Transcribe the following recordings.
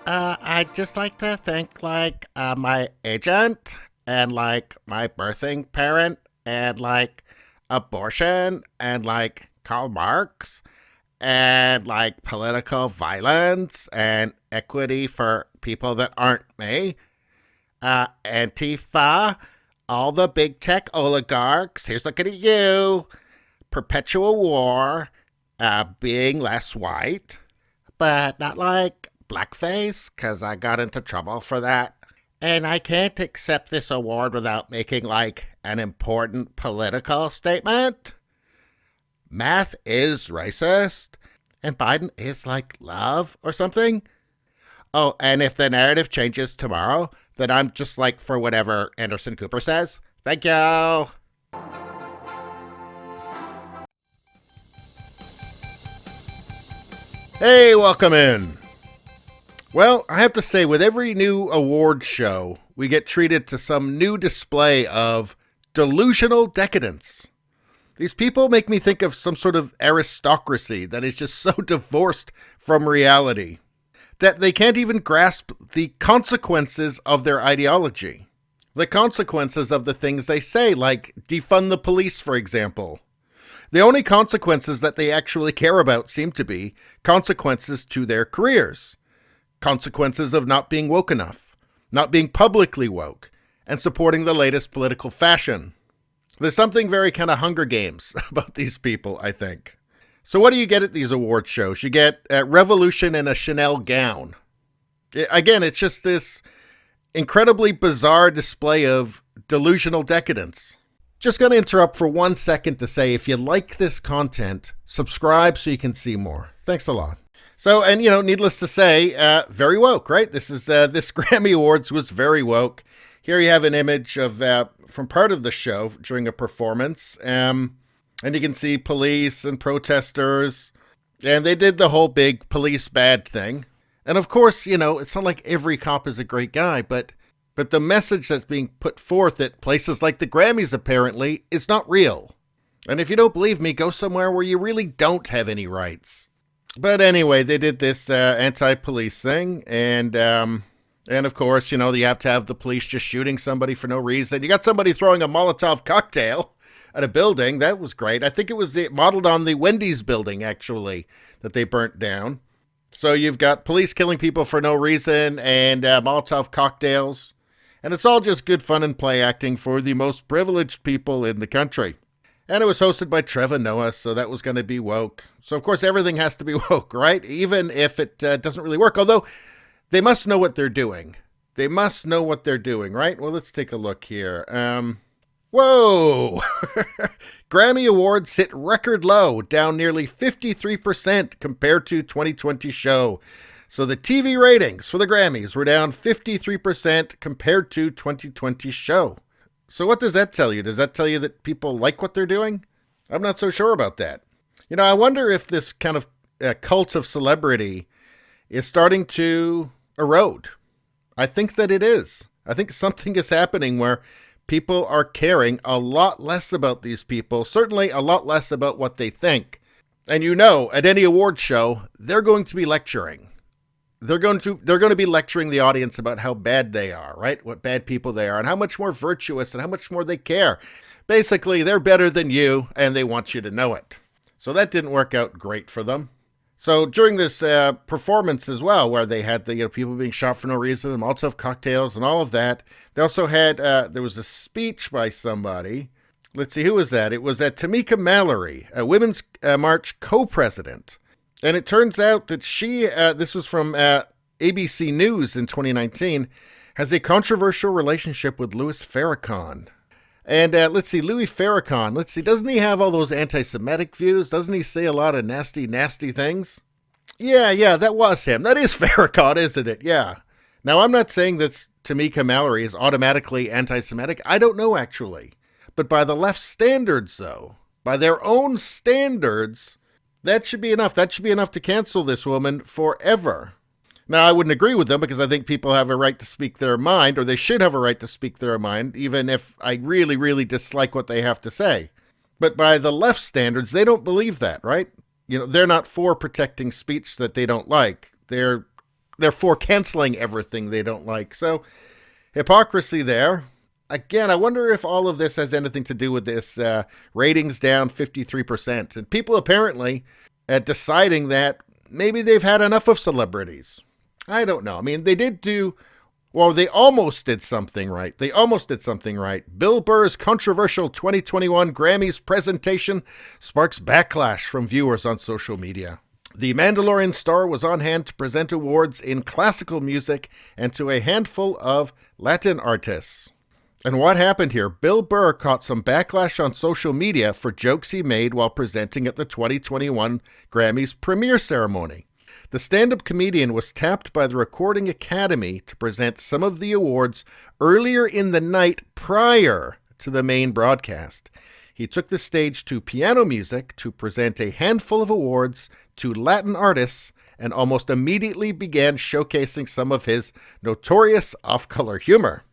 I'd just like to thank, my agent and, my birthing parent and, abortion and, Karl Marx and, political violence and equity for people that aren't me. Antifa, all the big tech oligarchs. Here's looking at you. Perpetual war, being less white, but not blackface, because I got into trouble for that. And I can't accept this award without making an important political statement. Math is racist, and Biden is love or something. Oh, and if the narrative changes tomorrow, then I'm just for whatever Anderson Cooper says. Thank you. Hey, welcome in. Well, I have to say, with every new award show, we get treated to some new display of delusional decadence. These people make me think of some sort of aristocracy that is just so divorced from reality that they can't even grasp the consequences of their ideology. The consequences of the things they say, like defund the police, for example. The only consequences that they actually care about seem to be consequences to their careers. Consequences of not being woke enough, not being publicly woke, and supporting the latest political fashion. There's something very kind of Hunger Games about these people, I think. So what do you get at these award shows? You get revolution in a Chanel gown. Again, it's just this incredibly bizarre display of delusional decadence. Just going to interrupt for 1 second to say, if you like this content, subscribe so you can see more. Thanks a lot. So, and needless to say, very woke, right? This Grammy Awards was very woke. Here you have an image of from part of the show during a performance, and you can see police and protesters, and they did the whole big police bad thing. And of course, it's not like every cop is a great guy, but the message that's being put forth at places like the Grammys apparently is not real. And if you don't believe me, go somewhere where you really don't have any rights. But anyway, they did this anti-police thing, and of course, you have to have the police just shooting somebody for no reason. You got somebody throwing a Molotov cocktail at a building. That was great. I think it was modeled on the Wendy's building, actually, that they burnt down. So you've got police killing people for no reason and Molotov cocktails. And it's all just good fun and play acting for the most privileged people in the country. And it was hosted by Trevor Noah, so that was going to be woke. So, of course, everything has to be woke, right? Even if it doesn't really work. Although, they must know what they're doing. They must know what they're doing, right? Well, let's take a look here. Whoa! Grammy Awards hit record low, down nearly 53% compared to 2020 show. So the TV ratings for the Grammys were down 53% compared to 2020 show. So what does that tell you? Does that tell you that people like what they're doing? I'm not so sure about that. I wonder if this kind of cult of celebrity is starting to erode. I think that it is. I think something is happening where people are caring a lot less about these people, certainly a lot less about what they think. And at any award show, they're going to be lecturing. They're going to be lecturing the audience about how bad they are, right? What bad people they are and how much more virtuous and how much more they care. Basically, they're better than you and they want you to know it. So that didn't work out great for them. So during this performance as well, where they had the people being shot for no reason, and Molotov cocktails and all of that, they also had, there was a speech by somebody. Let's see, who was that? It was Tamika Mallory, a Women's March co-president. And it turns out that she, this was from ABC News in 2019, has a controversial relationship with Louis Farrakhan. And let's see, Louis Farrakhan, doesn't he have all those anti-Semitic views? Doesn't he say a lot of nasty, nasty things? Yeah, that was him. That is Farrakhan, isn't it? Yeah. Now, I'm not saying that Tamika Mallory is automatically anti-Semitic. I don't know, actually. But by the left standards, though, by their own standards, that should be enough. That should be enough to cancel this woman forever. Now, I wouldn't agree with them because I think people have a right to speak their mind, or they should have a right to speak their mind, even if I really, really dislike what they have to say. But by the left standards, they don't believe that, right? They're not for protecting speech that they don't like. They're therefore canceling everything they don't like. So, hypocrisy there. Again, I wonder if all of this has anything to do with this ratings down 53%. And people apparently deciding that maybe they've had enough of celebrities. I don't know. I mean, they almost did something right. Bill Burr's controversial 2021 Grammys presentation sparks backlash from viewers on social media. The Mandalorian star was on hand to present awards in classical music and to a handful of Latin artists. And what happened here? Bill Burr caught some backlash on social media for jokes he made while presenting at the 2021 Grammys premiere ceremony. The stand-up comedian was tapped by the Recording Academy to present some of the awards earlier in the night prior to the main broadcast. He took the stage to piano music to present a handful of awards to Latin artists and almost immediately began showcasing some of his notorious off-color humor.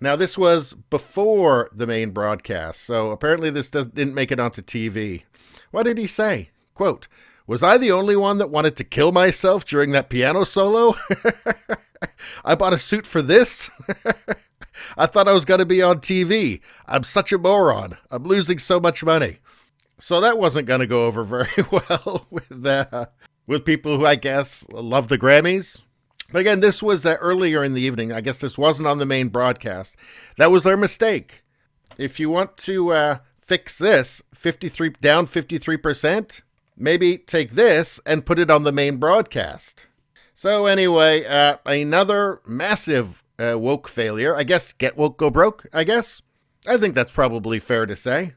Now, this was before the main broadcast, so apparently this didn't make it onto TV. What did he say? Quote, "Was I the only one that wanted to kill myself during that piano solo? I bought a suit for this? I thought I was going to be on TV. I'm such a moron. I'm losing so much money." So that wasn't going to go over very well with people who, I guess, love the Grammys. But again, this was earlier in the evening. I guess this wasn't on the main broadcast. That was their mistake. If you want to fix this, 53%, maybe take this and put it on the main broadcast. So anyway, another massive woke failure. I guess get woke, go broke, I guess. I think that's probably fair to say.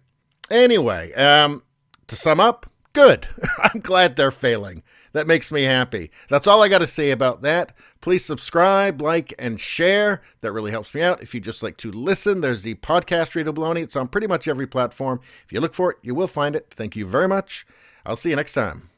Anyway, to sum up, good. I'm glad they're failing. That makes me happy. That's all I got to say about that. Please subscribe, like, and share. That really helps me out. If you just like to listen, there's the podcast Radio Baloney. It's on pretty much every platform. If you look for it, you will find it. Thank you very much. I'll see you next time.